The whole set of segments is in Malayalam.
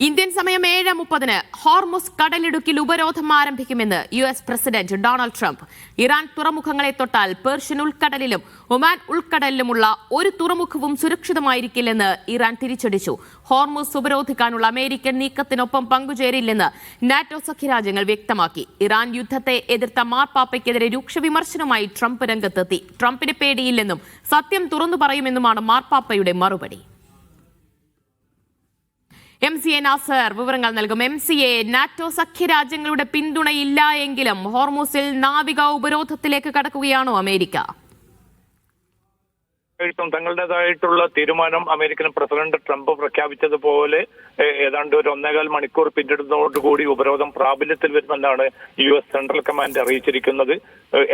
ഇന്ത്യൻ സമയം 7:30 ഹോർമുസ് കടലിടുക്കിൽ ഉപരോധം ആരംഭിക്കുമെന്ന് US president Donald Trump. Iran തുറമുഖങ്ങളെ തൊട്ടാൽ പേർഷ്യൻ ഉൾക്കടലിലും ഒമാൻ ഉൾക്കടലിലുമുള്ള ഒരു തുറമുഖവും സുരക്ഷിതമായിരിക്കില്ലെന്ന് ഇറാൻ തിരിച്ചടിച്ചു. ഹോർമുസ് ഉപരോധിക്കാനുള്ള അമേരിക്കൻ നീക്കത്തിനൊപ്പം പങ്കുചേരില്ലെന്ന് നാറ്റോ സഖ്യരാജ്യങ്ങൾ വ്യക്തമാക്കി. ഇറാൻ യുദ്ധത്തെ എതിർത്ത മാർപ്പാപ്പയ്ക്കെതിരെ രൂക്ഷ വിമർശനവുമായി ട്രംപ് രംഗത്തെത്തി. ട്രംപിന് പേടിയില്ലെന്നും സത്യം തുറന്നു പറയുമെന്നുമാണ് മാർപ്പാപ്പയുടെ മറുപടി. MCA നാസർ വിവരങ്ങൾ നൽകും. MCA, നാറ്റോ സഖ്യരാജ്യങ്ങളുടെ പിന്തുണയില്ല എങ്കിലും ഹോർമുസിൽ നാവിക ഉപരോധത്തിലേക്ക് കടക്കുകയാണോ അമേരിക്ക? തങ്ങളുടേതായിട്ടുള്ള തീരുമാനം അമേരിക്കൻ പ്രസിഡന്റ് ട്രംപ് പ്രഖ്യാപിച്ചതുപോലെ ഏതാണ്ട് ഒരു 1.25 മണിക്കൂർ പിന്നിടുന്നതോടുകൂടി ഉപരോധം പ്രാബല്യത്തിൽ വരുമെന്നാണ് US സെൻട്രൽ കമാൻഡ് അറിയിച്ചിരിക്കുന്നത്.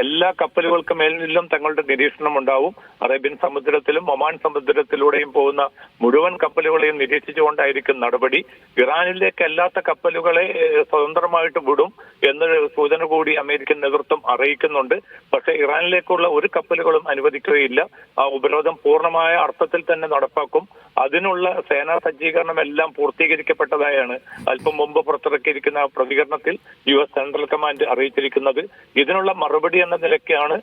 എല്ലാ കപ്പലുകൾക്ക് മേലിലും തങ്ങളുടെ നിരീക്ഷണം ഉണ്ടാവും. അറേബ്യൻ സമുദ്രത്തിലും ഒമാൻ സമുദ്രത്തിലൂടെയും പോകുന്ന മുഴുവൻ കപ്പലുകളെയും നിരീക്ഷിച്ചുകൊണ്ടായിരിക്കും നടപടി. ഇറാനിലേക്ക് അല്ലാത്ത കപ്പലുകളെ സ്വതന്ത്രമായിട്ട് വിടും എന്നൊരു സൂചന കൂടി അമേരിക്കൻ നേതൃത്വം അറിയിക്കുന്നുണ്ട്. പക്ഷേ ഇറാനിലേക്കുള്ള ഒരു കപ്പലുകളും അനുവദിക്കുകയില്ല. ആ ഉപരോധം പൂർണ്ണമായ അർത്ഥത്തിൽ തന്നെ നടപ്പാക്കും. അതിനുള്ള സേനാ സജ്ജീകരണം എല്ലാം പൂർത്തീകരിക്കപ്പെട്ടതായാണ് അല്പം മുമ്പ് പുറത്തിറക്കിയിരിക്കുന്ന പ്രതികരണത്തിൽ US സെൻട്രൽ കമാൻഡ് അറിയിച്ചിരിക്കുന്നത്. ഇതിനുള്ള മറുപടി എന്ന നിലയ്ക്കാണ്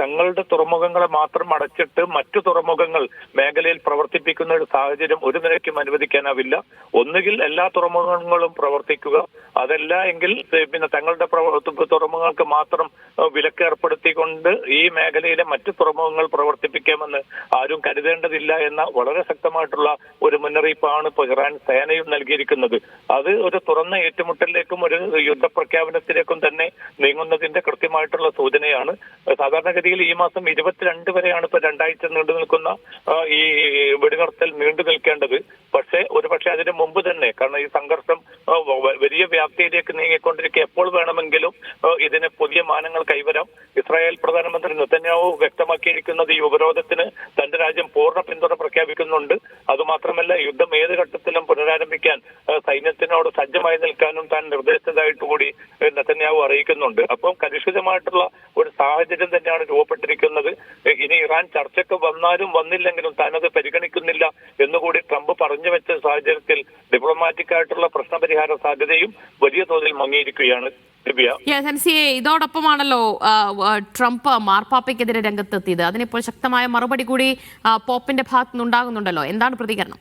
തങ്ങളുടെ തുറമുഖങ്ങളെ മാത്രം അടച്ചിട്ട് മറ്റു തുറമുഖങ്ങൾ മേഖലയിൽ പ്രവർത്തിപ്പിക്കുന്ന ഒരു സാഹചര്യം ഒരു നിലയ്ക്കും അനുവദിക്കാനാവില്ല. ഒന്നുകിൽ എല്ലാ തുറമുഖങ്ങളും പ്രവർത്തിക്കുക, അതല്ല എങ്കിൽ പിന്നെ തങ്ങളുടെ തുറമുഖങ്ങൾക്ക് മാത്രം വിലക്ക് ഏർപ്പെടുത്തിക്കൊണ്ട് ഈ മേഖലയിലെ മറ്റു തുറമുഖങ്ങൾ പ്രവർത്തിപ്പിക്കാമെന്ന് ആരും കരുതേണ്ടതില്ല എന്ന വളരെ ശക്തമായിട്ടുള്ള ഒരു മുന്നറിയിപ്പാണ് ഇപ്പോൾ ഇറാൻ സേനയും നൽകിയിരിക്കുന്നത്. അത് ഒരു തുറന്ന ഏറ്റുമുട്ടലിലേക്കും ഒരു യുദ്ധപ്രഖ്യാപനത്തിലേക്കും തന്നെ നീങ്ങുന്നതിന്റെ കൃത്യമായിട്ടുള്ള സൂചനയാണ്. സാധാരണഗതിയിൽ ഈ മാസം 22 വരെയാണ് ഇപ്പൊ 2 ആഴ്ച നീണ്ടു നിൽക്കുന്ന ഈ വെടിനിർത്തൽ നീണ്ടു നിൽക്കേണ്ടത്. പക്ഷേ അതിന് മുമ്പ് തന്നെ, കാരണം ഈ സംഘർഷം വലിയ വ്യാപ്തിയിലേക്ക് നീങ്ങിക്കൊണ്ടിരിക്കുക, എപ്പോൾ വേണമെങ്കിലും ഇതിന് പുതിയ മാനങ്ങൾ കൈവരാം. ഇസ്രായേൽ പ്രധാനമന്ത്രി നെതന്യാഹു വ്യക്തമാക്കിയിരിക്കുന്നത് ഈ ഉപരോധത്തിന് തന്റെ രാജ്യം പൂർണ്ണ പിന്തുണ പ്രഖ്യാപിക്കുന്നുണ്ട്. അതുമാത്രമല്ല, യുദ്ധം ഏത് ഘട്ടത്തിലും പുനരാരംഭിക്കാൻ സൈന്യത്തിനോട് സജ്ജമായി നിൽക്കാനും താൻ നിർദ്ദേശിച്ചതായിട്ട് കൂടി നെതന്യാഹു അറിയിക്കുന്നുണ്ട്. അപ്പം കലുഷിതമായിട്ടുള്ള ഒരു സാഹചര്യം തന്നെയാണ് രൂപപ്പെട്ടിരിക്കുന്നത്. ഇനി ഇറാൻ ചർച്ചയ്ക്ക് വന്നാലും വന്നില്ലെങ്കിലും താനത് പരിഗണിക്കുന്നില്ല എന്നുകൂടി ട്രംപ് പറഞ്ഞു വെച്ച സാഹചര്യത്തിൽ ഡിപ്ലോമാറ്റിക് ആയിട്ടുള്ള പ്രശ്നപരിഹാര സാധ്യതയും വലിയ തോതിൽ മങ്ങിയിരിക്കുകയാണ്. ഇതോടൊപ്പമാണല്ലോ ട്രംപ് മാർപ്പാപ്പയ്ക്കെതിരെ രംഗത്തെത്തിയത്. അതിനിപ്പോൾ ശക്തമായ മറുപടി കൂടി പോപ്പിന്റെ ഭാഗത്തുനിന്നുണ്ടാകുന്നുണ്ടല്ലോ. എന്താണ് പ്രതികരണം?